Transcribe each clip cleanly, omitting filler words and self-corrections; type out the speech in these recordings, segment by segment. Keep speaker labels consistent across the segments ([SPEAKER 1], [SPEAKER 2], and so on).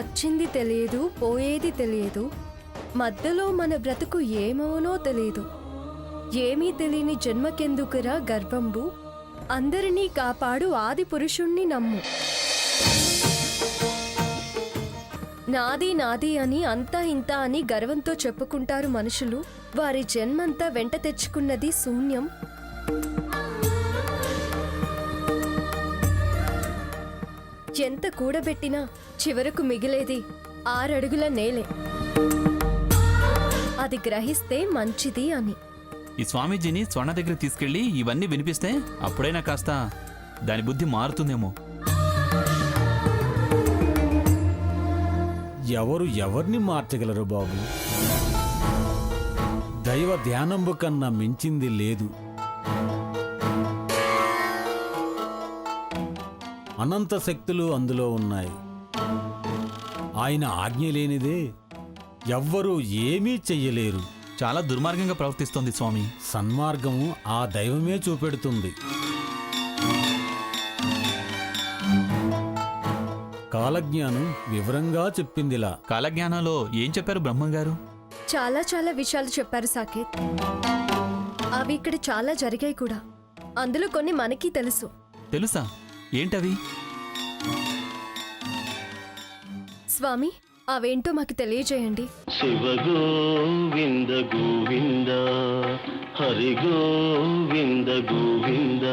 [SPEAKER 1] వచ్చింది తెలియదు, పోయేది తెలియదు, మధ్యలో మన బ్రతుకు ఏమోనో తెలియదు. ఏమీ తెలియని జన్మకెందుకురా గర్వంబు, అందరినీ కాపాడు ఆది పురుషుణ్ణి నమ్ము. నాది నాది అని అంతా ఇంత అని గర్వంతో చెప్పుకుంటారు మనుషులు. వారి జన్మంతా వెంట తెచ్చుకున్నది శూన్యం. ఎంత కూడబెట్టినా చివరకు మిగిలేది 6 అడుగుల నేలే. అది గ్రహిస్తే మంచిది అని.
[SPEAKER 2] ఈ స్వామీజీని స్వర్ణ దగ్గర తీసుకెళ్లి ఇవన్నీ వినిపిస్తే అప్పుడైనా కాస్త దాని బుద్ధి మారుతుందేమో.
[SPEAKER 3] ఎవరు ఎవరిని మార్చగలరు బాబు? దైవ ధ్యానంబు కన్నా మించింది లేదు. అనంత శక్తులు అందులో ఉన్నాయి. ఆయన ఆజ్ఞ లేనిదే ఎవ్వరూ ఏమీ చెయ్యలేరు.
[SPEAKER 2] చాలా దుర్మార్గంగా ప్రవర్తిస్తోంది స్వామి.
[SPEAKER 3] సన్మార్గము ఆ దైవమే చూపెడుతుంది. కాలజ్ఞానం వివరంగా చెప్పిందిలా.
[SPEAKER 2] కాలజ్ఞానంలో ఏం చెప్పారు బ్రహ్మంగారు?
[SPEAKER 1] చాలా చాలా విషయాలు చెప్పారు సాకేత్. అవి ఇక్కడ చాలా జరిగాయి కూడా. అందులో కొన్ని మనకి తెలుసు.
[SPEAKER 2] తెలుసా? ఏంటవి?
[SPEAKER 1] స్వామి, అవేంటో మాకు తెలియజేయండి.
[SPEAKER 4] శివ గోవింద గోవింద, హరి గోవింద గోవింద.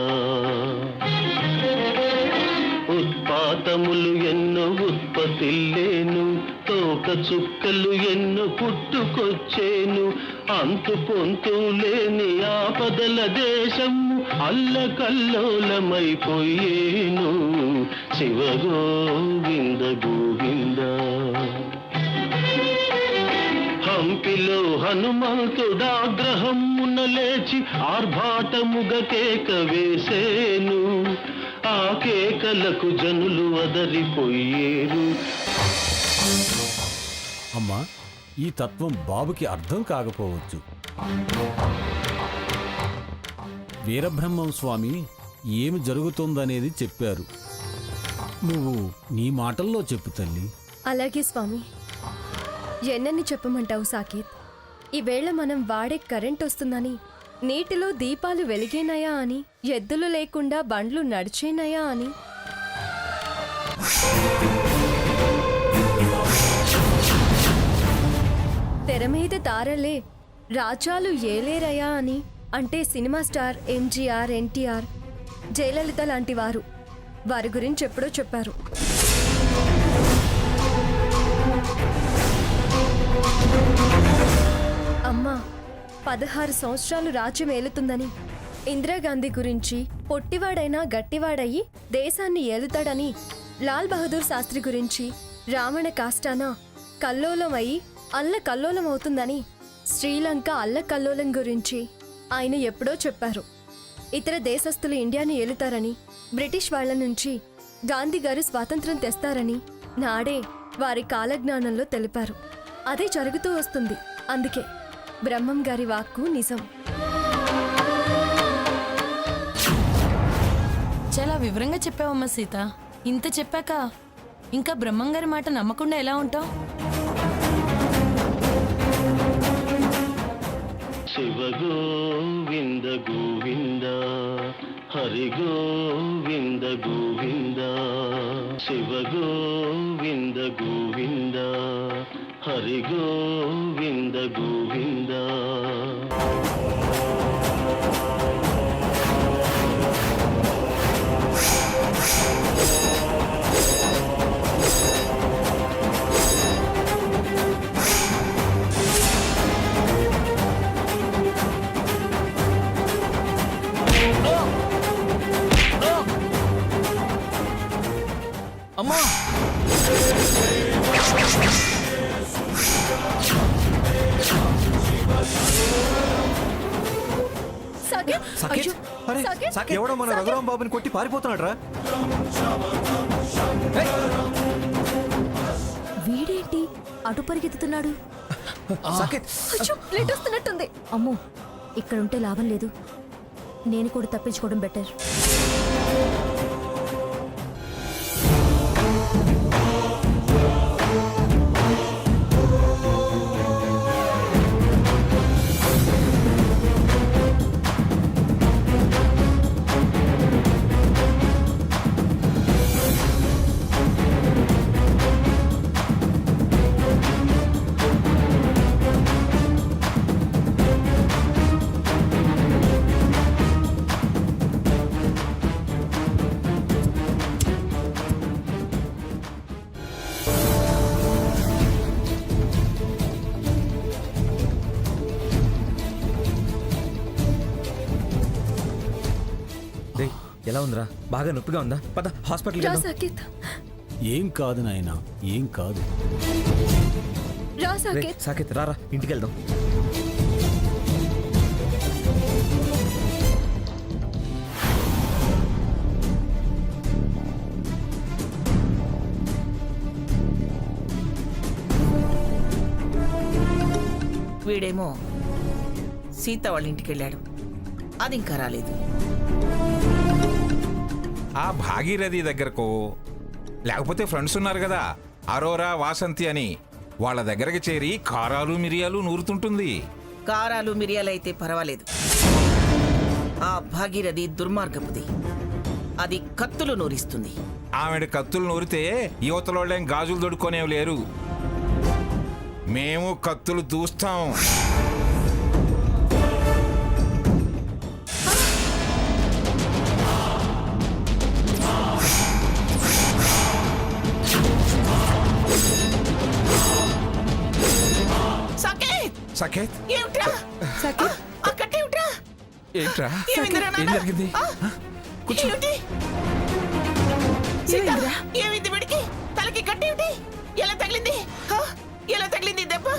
[SPEAKER 4] ఉత్పాతములు ఎన్నో ఉత్పత్తిల్లేను, తోక చుక్కలు ఎన్నో పుట్టుకొచ్చేను. అంతు పొంతు లేని ఆపదల దేశము అల్లకల్లోలమైపోయేను. శివ గోవింద గోవింద. హంపిలో హనుమంతుడాగ్రహమున లేచి ఆర్భాటముగ కేక వేసేను. ఆ కేకలకు జనులు వదలిపోయేరు.
[SPEAKER 3] అమ్మా, ఈ తత్వం బాబుకి అర్థం కాకపోవచ్చు. వీరబ్రహ్మం స్వామి ఏమి జరుగుతుందనేది చెప్పారు. నువ్వు నీ మాటల్లో చెప్పు తల్లి.
[SPEAKER 1] అలాగే స్వామి. ఎన్నని చెప్పమంటావు సాకేత్? ఈవేళ మనం వాడే కరెంట్ వస్తుందని, నీటిలో దీపాలు వెలిగేనయా అని, ఎద్దులు లేకుండా బండ్లు నడిచేనయా అని. తెర మీద తారలే రాజ్యాలు ఏలేరయా అని, అంటే సినిమా స్టార్ ఎంజీఆర్, ఎన్టీఆర్, జయలలిత లాంటి వారు. వారి గురించి ఎప్పుడో చెప్పారు. అమ్మా 16 సంవత్సరాలు రాజ్యం ఏలుతుందని, ఇందిరాగాంధీ గురించి పొట్టివాడైనా గట్టివాడయి దేశాన్ని ఏలుతాడని, లాల్ బహదూర్ శాస్త్రి గురించి రావణ కాష్టాన కల్లోలమై అల్లకల్లోలం అవుతుందని, శ్రీలంక అల్లకల్లోలం గురించి ఆయన ఎప్పుడో చెప్పారు. ఇతర దేశస్థులు ఇండియాని ఏలుతారని, బ్రిటిష్ వాళ్ల నుంచి గాంధీ గారు స్వాతంత్రం తెస్తారని నాడే వారి కాలజ్ఞానంలో తెలిపారు. అదే జరుగుతూ వస్తుంది. అందుకే బ్రహ్మం గారి వాక్కు నిజం.
[SPEAKER 5] చాలా వివరంగా చెప్పావమ్మా సీత. ఇంత చెప్పాక ఇంకా బ్రహ్మంగారి మాట నమ్మకుండా ఎలా ఉంటావు?
[SPEAKER 4] శివ గోవింద గోవింద, హరి గోవింద గోవింద. శివ గోవింద గోవింద, హరి గోవింద గోవింద.
[SPEAKER 2] అమ్మా!
[SPEAKER 6] ఎవడో మన రఘురాం బాబుని కొట్టి పారిపోతున్నాడు రా.
[SPEAKER 7] వీడేంటి అటు పరిగెత్తుతున్నాడు?
[SPEAKER 1] వస్తున్నట్టుంది.
[SPEAKER 7] అమ్మో, ఇక్కడుంటే లాభం లేదు. నేను కూడా తప్పించుకోవడం బెటర్.
[SPEAKER 6] ఎలా ఉందిరా? బాగా నొప్పిగా ఉందా? పద హాస్పిటల్కి
[SPEAKER 1] రా
[SPEAKER 6] వెళ్దాం.
[SPEAKER 1] సాకేత్,
[SPEAKER 3] ఏం కాదు నాయనా, ఏం కాదు.
[SPEAKER 1] రా
[SPEAKER 6] రే,
[SPEAKER 1] సాకేత్.
[SPEAKER 6] సాకేత్ రారా, ఇంటికి వెళ్దాం.
[SPEAKER 8] వీడేమో సీత వాళ్ళ ఇంటికి వెళ్ళాడు, అది ఇంకా రాలేదు.
[SPEAKER 9] ఆ భాగీరథి దగ్గరకు, లేకపోతే ఫ్రెండ్స్ ఉన్నారు కదా అరోరా, వాసంతి అని, వాళ్ళ దగ్గరికి చేరి కారాలు మిరియాలు నూరుతుంటుంది.
[SPEAKER 8] కారాలు మిరియాలైతే పర్వాలేదు, ఆ భాగీరథి దుర్మార్గపుది, అది కత్తులు నూరిస్తుంది.
[SPEAKER 9] ఆమెడ కత్తులు నూరితే యువతలోళ్ళేం గాజులు దొడుక్కునేవి లేరు. మేము కత్తులు దూస్తాం.
[SPEAKER 8] సాకేత్,
[SPEAKER 9] సఖేత్,
[SPEAKER 8] ఏమిట్రా? ఆ కట్టేమిట్రా?
[SPEAKER 9] ఏంట్రా?
[SPEAKER 8] ఏమైందిరా నాన్న?
[SPEAKER 9] ఏం జరిగింది?
[SPEAKER 8] ఏమిటి? సీత, ఏమైంది వీడికి? తలకి కట్టేమిటి? ఎలా తగిలింది? ఎలా తగిలింది దెబ్బ?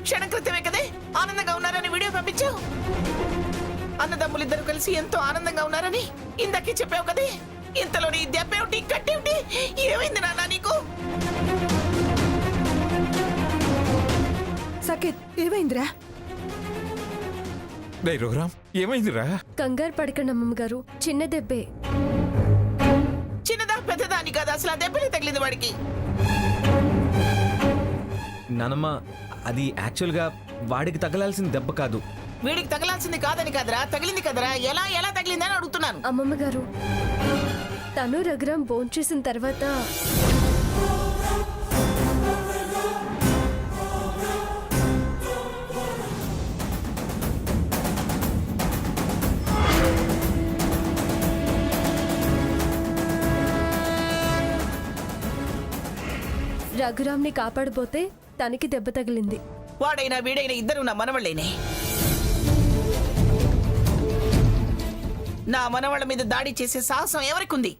[SPEAKER 8] క్షణ క్రితమే కదే ఆనందంగా ఉన్నారని వీడియో పంపించావు. అన్నదమ్ములిద్దరు కలిసి ఎంతో ఆనందంగా ఉన్నారని ఇందాకే చెప్పావు కదే. ఇంతలోని దెబ్బ ఏమిటి, కట్టేమిటి? ఏమైంది నాన్న నీకు?
[SPEAKER 5] సాకేత్, ఏమైందిరా?
[SPEAKER 9] రే రఘురామ్, ఏమైందిరా?
[SPEAKER 1] కంగారు పడకండి అమ్మమ్మ గారు, చిన్న దెబ్బే.
[SPEAKER 8] చిన్నదా పెద్దదా అని కాదు, అసలు ఆ దెబ్బలే తగిలింది వాడికి.
[SPEAKER 6] నానమ్మ, అది యాక్చువల్గా వాడికి తగలాల్సిన దెబ్బ కాదు.
[SPEAKER 8] వీడికి తగలాల్సింది కాదని కదరా, తగిలింది కదరా. ఎలా ఎలా తగిలిందని అడుగుతున్నాను.
[SPEAKER 1] అమ్మమ్మ గారు, తను రఘురాం భోంచేసిన తర్వాత రఘురాంని కాపాడబోతే తనకి దెబ్బ తగిలింది.
[SPEAKER 8] వాడైనా వీడైనా ఇద్దరు నా మనవళ్ళేనే. నా మనవళ్ళ మీద దాడి చేసే సాహసం ఎవరికుంది?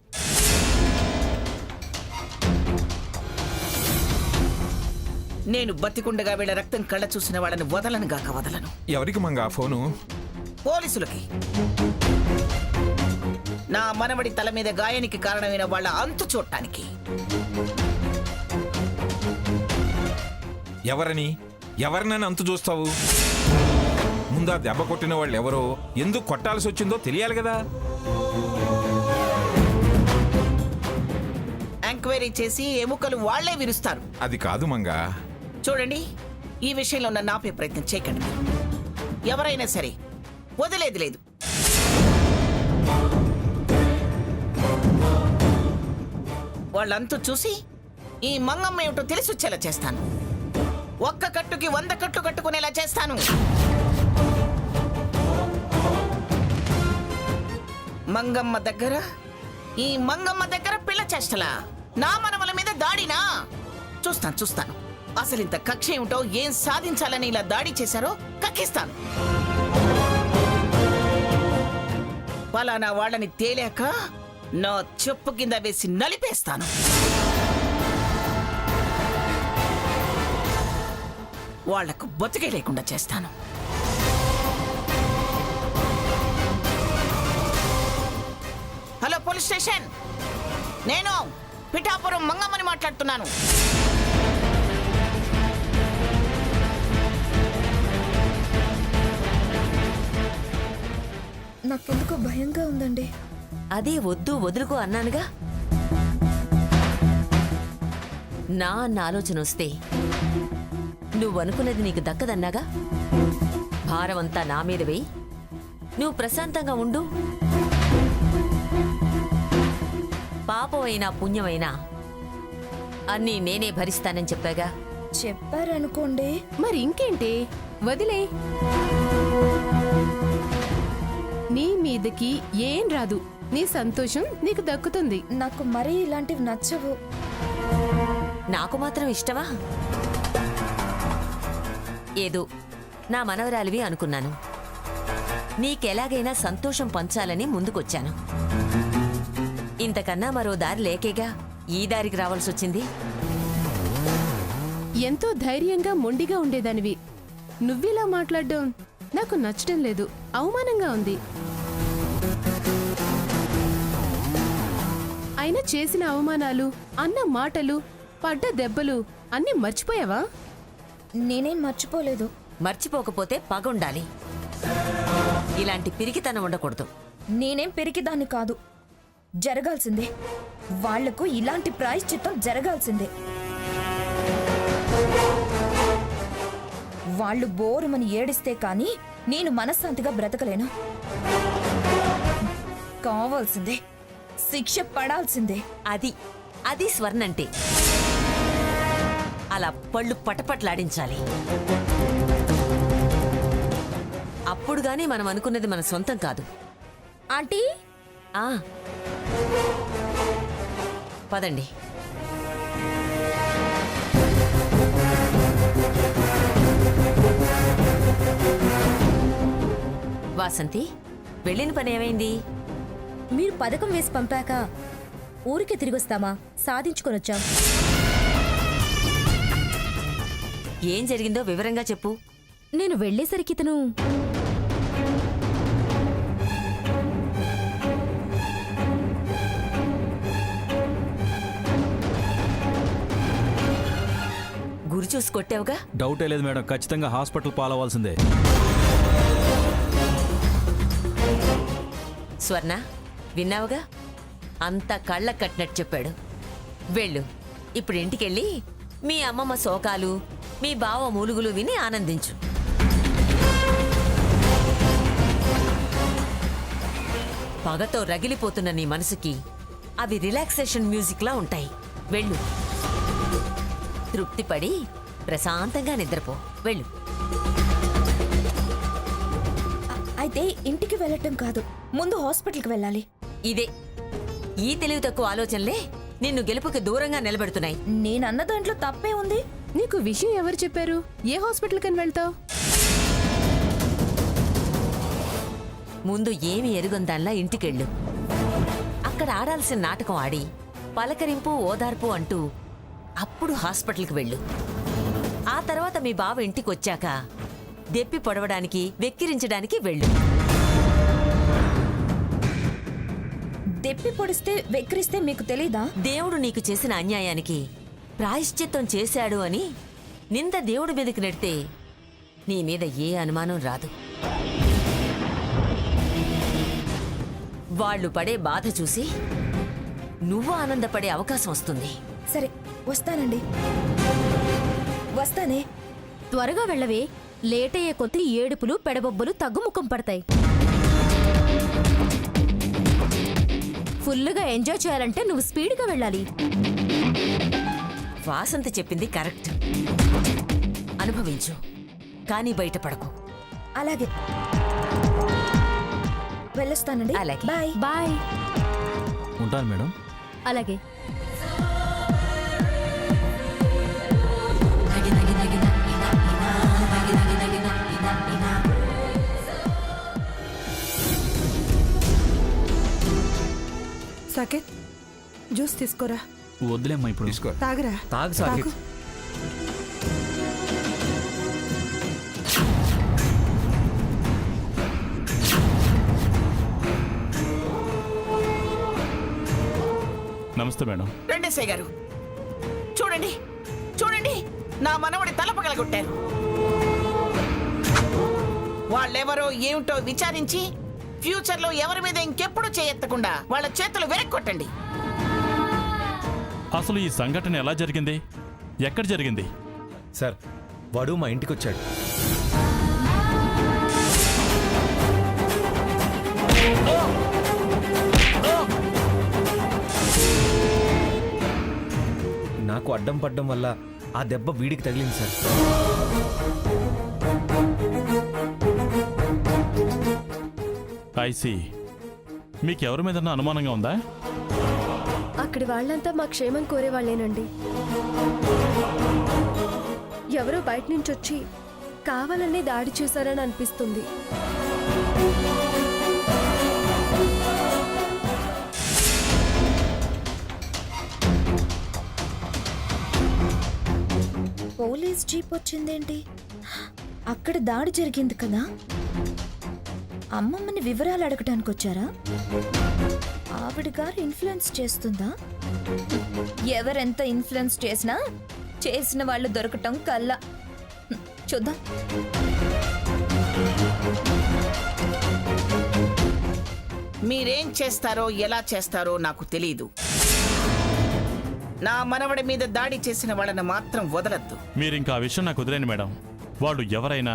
[SPEAKER 8] నేను బతికుండగా వీళ్ళ రక్తం కళ్ళ చూసిన వాళ్ళని వదలను గాక వదలను.
[SPEAKER 9] ఎవరికి మంగా ఫోను?
[SPEAKER 8] పోలీసులకి. నా మనవడి తల మీద గాయానికి కారణమైన వాళ్ళ అంతు చూడటానికి.
[SPEAKER 9] ఎవరని ఎవరినని అంతు చూస్తావు? ముందా దెబ్బ కొట్టిన వాళ్ళు ఎవరో, ఎందుకు కొట్టాల్సి వచ్చిందో తెలియాలి కదా.
[SPEAKER 8] ఎంక్వైరీ చేసి ఎముకలు వాళ్లే విరుస్తారు.
[SPEAKER 9] అది కాదు మంగా.
[SPEAKER 8] చూడండి, ఈ విషయంలో నన్ను ఆపే ప్రయత్నం చేయకండి మీరు. ఎవరైనా సరే వదిలేది లేదు. వాళ్ళంతా చూసి ఈ మంగమ్మ ఏమిటో తెలిసి వచ్చేలా చేస్తాను. ఒక్క కట్టుకి 100 కట్లు కట్టుకునేలా చేస్తాను. మంగమ్మ దగ్గర, ఈ మంగమ్మ దగ్గర పిల్ల చేష్టలా, నా మనవల మీద దాడినా? చూస్తాను చూస్తాను. అసలు ఇంత కక్ష ఏమిటో, ఏం సాధించాలని ఇలా దాడి చేశారో కక్కిస్తాను. పలానా వాళ్ళని తేలాక నా చెప్పు కింద వేసి నలిపేస్తాను. వాళ్లకు బతికే లేకుండా చేస్తాను. హలో పోలీస్ స్టేషన్, నేను పిఠాపురం మంగమ్మని మాట్లాడుతున్నాను.
[SPEAKER 1] నాకెందుకో భయంగా ఉందండి.
[SPEAKER 10] అదే వద్దు వదులుకో అన్నానుగా. నా అన్న ఆలోచన వస్తే నువ్వనుకున్నది నీకు దక్కదన్నాగా. భారమంతా నా మీద వేయి, నువ్వు ప్రశాంతంగా ఉండు. పాపమైనా పుణ్యమైనా అన్నీ నేనే భరిస్తానని చెప్పాగా.
[SPEAKER 1] చెప్పారనుకోండి, మరి ఇంకేంటి, వదిలే. నీ మీదకి ఏం రాదు, నీ సంతోషం నీకు దక్కుతుంది. నాకు మరీ ఇలాంటివి నచ్చవు.
[SPEAKER 10] నాకు మాత్రం ఇష్టమా? ఏదో నా మనవరాలివి అనుకున్నాను. నీకెలాగైనా సంతోషం పంచాలని ముందుకొచ్చాను. ఇంతకన్నా మరో దారి లేకేగా ఈ దారికి రావాల్సొచ్చింది.
[SPEAKER 5] ఎంతో ధైర్యంగా మొండిగా ఉండేదానివి. నువ్విలా మాట్లాడడం నాకు నచ్చడం లేదు, అవమానంగా ఉంది. అయినా చేసిన అవమానాలు, అన్న మాటలు, పడ్డ దెబ్బలు అన్నీ మర్చిపోయావా?
[SPEAKER 7] నేనేం మర్చిపోలేదు.
[SPEAKER 10] మర్చిపోకపోతే పగుండాలి. ఇలాంటి పిరికితనం ఉండకూడదు.
[SPEAKER 7] నేనేం పెరిగిదాన్ని కాదు. జరగాల్సిందే. వాళ్లకు ఇలాంటి ప్రాయశ్చిత్తం జరగాల్సిందే. వాళ్ళు బోరుమని ఏడిస్తే కానీ నేను మనశ్శాంతిగా బ్రతకలేను. కావాల్సిందే, శిక్ష పడాల్సిందే.
[SPEAKER 10] అది స్వర్ణంటే. అలా పళ్ళు పటపట్లాడించాలి. అప్పుడు గానీ మనం అనుకున్నది మన సొంతం కాదు.
[SPEAKER 7] ఆంటీ,
[SPEAKER 10] ఆ పదండి. వాసంతి, వెళ్ళిన పని ఏమైంది?
[SPEAKER 7] మీరు పథకం వేసి పంపాక ఊరికి తిరిగొస్తామా? సాధించుకొనొచ్చాం.
[SPEAKER 10] ఏం జరిగిందో వివరంగా చెప్పు.
[SPEAKER 7] నేను వెళ్లేసరికి ఇతను
[SPEAKER 10] గురి చూసి కొట్టావుగా?
[SPEAKER 3] డౌటే లేదు మేడం, ఖచ్చితంగా హాస్పిటల్ పాలవాల్సిందే.
[SPEAKER 10] స్వర్ణ, విన్నావుగా? అంతా కళ్ళ కట్టినట్టు చెప్పాడు. వెళ్ళు. ఇప్పుడు ఇంటికెళ్ళి మీ అమ్మమ్మ శోకాలు, మీ బావ మూలుగులు విని ఆనందించు. పగతో రగిలిపోతున్న నీ మనసుకి అవి రిలాక్సేషన్ మ్యూజిక్లా ఉంటాయి. వెళ్ళు. తృప్తిపడి ప్రశాంతంగా నిద్రపో. వెళ్ళు.
[SPEAKER 7] అయితే ఇంటికి వెళ్ళటం కాదు, ముందు హాస్పిటల్కి వెళ్ళాలి.
[SPEAKER 10] ఇదే ఈ తెలివి తక్కువ ఆలోచనలే నిన్ను గెలుపుకి దూరంగా నిలబెడుతున్నాయి.
[SPEAKER 7] నేనన్న దాంట్లో తప్పే ఉంది.
[SPEAKER 5] నీకు విషయం ఎవరు చెప్పారు? ఏ హాస్పిటల్ కని వెళ్తావు?
[SPEAKER 10] ముందు ఏమి ఎరుగొందాన్లా ఇంటికెళ్ళు. అక్కడ ఆడాల్సిన నాటకం ఆడి పలకరింపు, ఓదార్పు అంటూ అప్పుడు హాస్పిటల్కి వెళ్ళు. ఆ తర్వాత మీ బావ ఇంటికొచ్చాక దెప్పి పొడవడానికి, వెక్కిరించడానికి వెళ్ళు.
[SPEAKER 7] దెప్పి పొడిస్తే, వెక్కిరిస్తే మీకు తెలీదా?
[SPEAKER 10] దేవుడు నీకు చేసిన అన్యాయానికి ప్రాయశ్చిత్తం చేశాడు అని నింద దేవుడి మీదకి నెడితే నీ మీద ఏ అనుమానం రాదు. వాళ్ళు పడే బాధ చూసి నువ్వు ఆనందపడే అవకాశం వస్తుంది.
[SPEAKER 7] సరే, వస్తానండి. వస్తానే.
[SPEAKER 1] త్వరగా వెళ్ళవే. లేట్ అయ్యే కొద్ది ఏడుపులు, పెడబొబ్బలు తగ్గుముఖం పడతాయి. ఫుల్లుగా ఎంజాయ్ చేయాలంటే నువ్వు స్పీడ్గా వెళ్ళాలి.
[SPEAKER 10] వాసంతి చెప్పింది కరెక్ట్. అనుభవించు, కానీ బయటపడకు.
[SPEAKER 7] అలాగే, వెళ్ళొస్తానండి.
[SPEAKER 10] అలాగే.
[SPEAKER 7] బాయ్.
[SPEAKER 1] బాయ్.
[SPEAKER 3] ఉంటాను మేడం.
[SPEAKER 1] అలాగే.
[SPEAKER 11] సాకేత్, జ్యూస్ తీసుకోరా.
[SPEAKER 2] వద్దులేమ్మా ఇప్పుడు.
[SPEAKER 9] తీసుకో.
[SPEAKER 11] తాగరా.
[SPEAKER 6] తాగు సాకేత్.
[SPEAKER 2] నమస్తే మేడం.
[SPEAKER 8] రెండేసే గారు, చూడండి చూడండి, నా మనవడి తల పగలగొట్టారు. వాళ్ళెవరో ఏమిటో విచారించి ఫ్యూచర్ లో ఎవరి మీద ఇంకెప్పుడు చేయెత్తకుండా వాళ్ళ చేతులు వెనక్కొట్టండి.
[SPEAKER 12] అసలు ఈ సంఘటన ఎలా జరిగింది? ఎక్కడ జరిగింది?
[SPEAKER 6] సార్, వాడు మా ఇంటికి వచ్చాడు. నాకు అడ్డం పడ్డం వల్ల ఆ దెబ్బ వీడికి తగిలింది సార్.
[SPEAKER 12] ఐసి, మీకెవరి మీద అనుమానంగా ఉందా?
[SPEAKER 1] అక్కడి వాళ్ళంతా మా క్షేమం కోరేవాళ్లేనండి. ఎవరో బయట నుంచి వచ్చి కావాలనే దాడి చేశారని అనిపిస్తుంది.
[SPEAKER 7] పోలీస్ జీప్ వచ్చిందేంటి? అక్కడ దాడి జరిగింది కదా, అమ్మమ్మని వివరాలు అడగటానికి వచ్చారా? ఆవిడ గారు ఇన్ఫ్లుయెన్స్ చేస్తుందా? ఎవరెంత ఇన్ఫ్లుయెన్స్ చేసినా చేసిన వాళ్ళు దొరకటం కల్లా. చూద్దాం.
[SPEAKER 8] మీరేం చేస్తారో ఎలా చేస్తారో నాకు తెలీదు. నా మనవడి మీద దాడి చేసిన వాళ్ళని మాత్రం వదలద్దు.
[SPEAKER 12] మీరింకా ఆ విషయం నాకు వదిలేండి మేడం. వాళ్ళు ఎవరైనా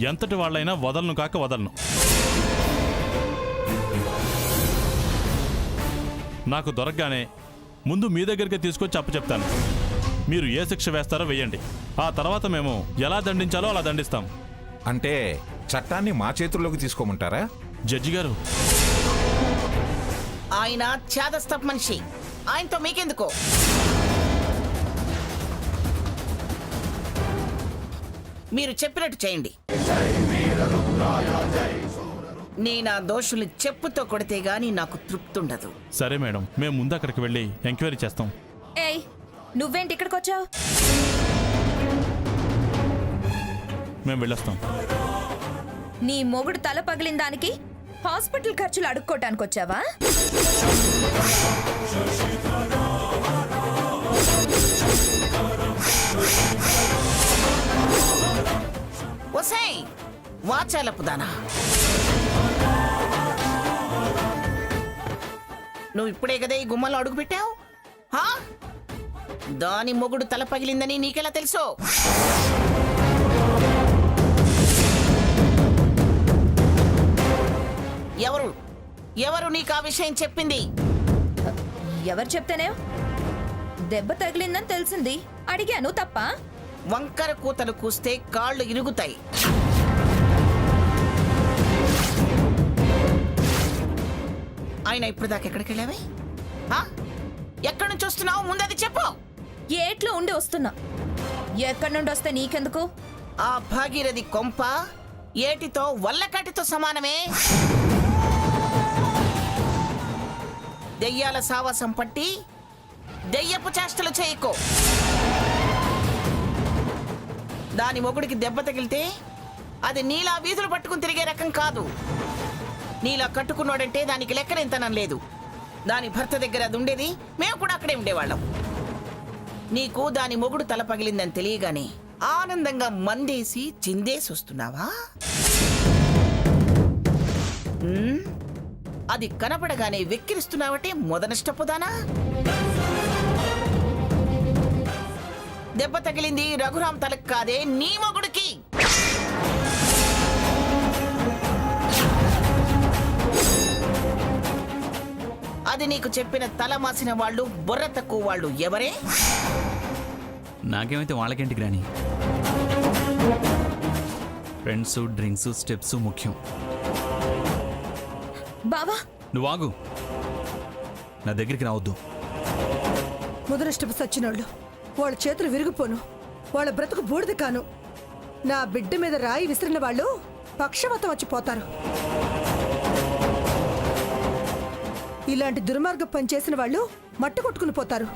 [SPEAKER 12] ఎంతటి వాళ్ళైనా వదలను కాక వదలను. నాకు దొరకగానే ముందు మీ దగ్గరికి తీసుకొచ్చి అప్పచెప్తాను. మీరు ఏ శిక్ష వేస్తారో వేయండి. ఆ తర్వాత మేము ఎలా దండించాలో అలా దండిస్తాం.
[SPEAKER 9] అంటే చట్టాన్ని మా చేతుల్లోకి తీసుకోమంటారా?
[SPEAKER 12] జడ్జి గారు,
[SPEAKER 8] ఆయన ఛాదస్తపు మనిషి, ఆయనతో మీకెందుకో? మీరు చెప్పినట్టు చేయండి. నేను ఆ దోషుల్ని చెప్పుతో కొడితే గాని నాకు తృప్తుండదు.
[SPEAKER 12] సరే మేడం, మేము ముందు అక్కడికి వెళ్ళి ఎంక్వైరీ చేస్తాం.
[SPEAKER 7] ఏయ్, నువ్వేంటి ఇక్కడికి వచ్చావు?
[SPEAKER 12] మేము వెళ్ళొస్తాం.
[SPEAKER 7] నీ మొగుడు తల పగిలిన దానికి హాస్పిటల్ ఖర్చులు అడుక్కోటానికి వచ్చావా?
[SPEAKER 8] ఒసేయ్ వాచాలపుదానా, నువ్వు ఇప్పుడే కదా ఈ గుమ్మలో అడుగు పెట్టావు? దాని మొగుడు తల పగిలిందని నీకెలా తెలుసు? ఎవరు నీకు ఆ విషయం చెప్పింది?
[SPEAKER 7] ఎవరు చెప్తేనే దెబ్బ తగిలిందని తెలిసింది. అడిగాను తప్ప?
[SPEAKER 8] వంకర కూతలు కూస్తే కాళ్ళు ఇరుగుతాయి. ఆయన ఇప్పుడు దాకా ఎక్కడికి వెళ్ళావే? ఎక్కడి నుంచి వస్తున్నావు? ముందది చెప్పు.
[SPEAKER 7] ఏట్లో ఉండి వస్తున్నా. ఎక్కడి నుండి వస్తే నీకెందుకు?
[SPEAKER 8] ఆ భాగీరథి కొంప ఏటితో వల్లకాటితో సమానమే. దెయ్యాల సావాసం పట్టి దెయ్యపు చేష్టలు చేయకో. దాని మొగుడికి దెబ్బ తగిలితే అది నీలా వీధులు పట్టుకుని తిరిగే రకం కాదు. నీలా కట్టుకున్నాడంటే దానికి లెక్కనెంతనం లేదు. దాని భర్త దగ్గర అది ఉండేది, మేము కూడా అక్కడే ఉండేవాళ్ళం. నీకు దాని మొగుడు తల పగిలిందని తెలియగానే ఆనందంగా మందేసి చిందేసి వస్తున్నావా? అది కనపడగానే వెక్కిరిస్తున్నావటే మొదనష్టపోదానా? దెబ్బ తగిలింది రఘురాం తలకు కాదే, నీ మొగుడికి. అది నీకు చెప్పిన తల మాసిన వాళ్ళు, బుర్ర తక్కువ వాళ్ళు ఎవరే?
[SPEAKER 2] నాకేమైతే వాళ్ళకేంటికి రాని. ఫ్రెండ్స్, డ్రింక్స్, స్టెప్స్ ముఖ్యం.
[SPEAKER 7] బావా,
[SPEAKER 2] నువ్వు ఆగు. నా దగ్గరికి రావద్దు.
[SPEAKER 11] ముదనష్టపు సచ్చినోళ్ళు, వాళ్ళ చేతులు విరిగిపోను, వాళ్ళ బ్రతుకు బూడిద కాను. నా బిడ్డ మీద రాయి విసిరిన వాళ్ళు పక్షవాతం వచ్చిపోతారు. ఇలాంటి దుర్మార్గ పని చేసిన వాళ్ళు మట్టు కొట్టుకుని పోతారు.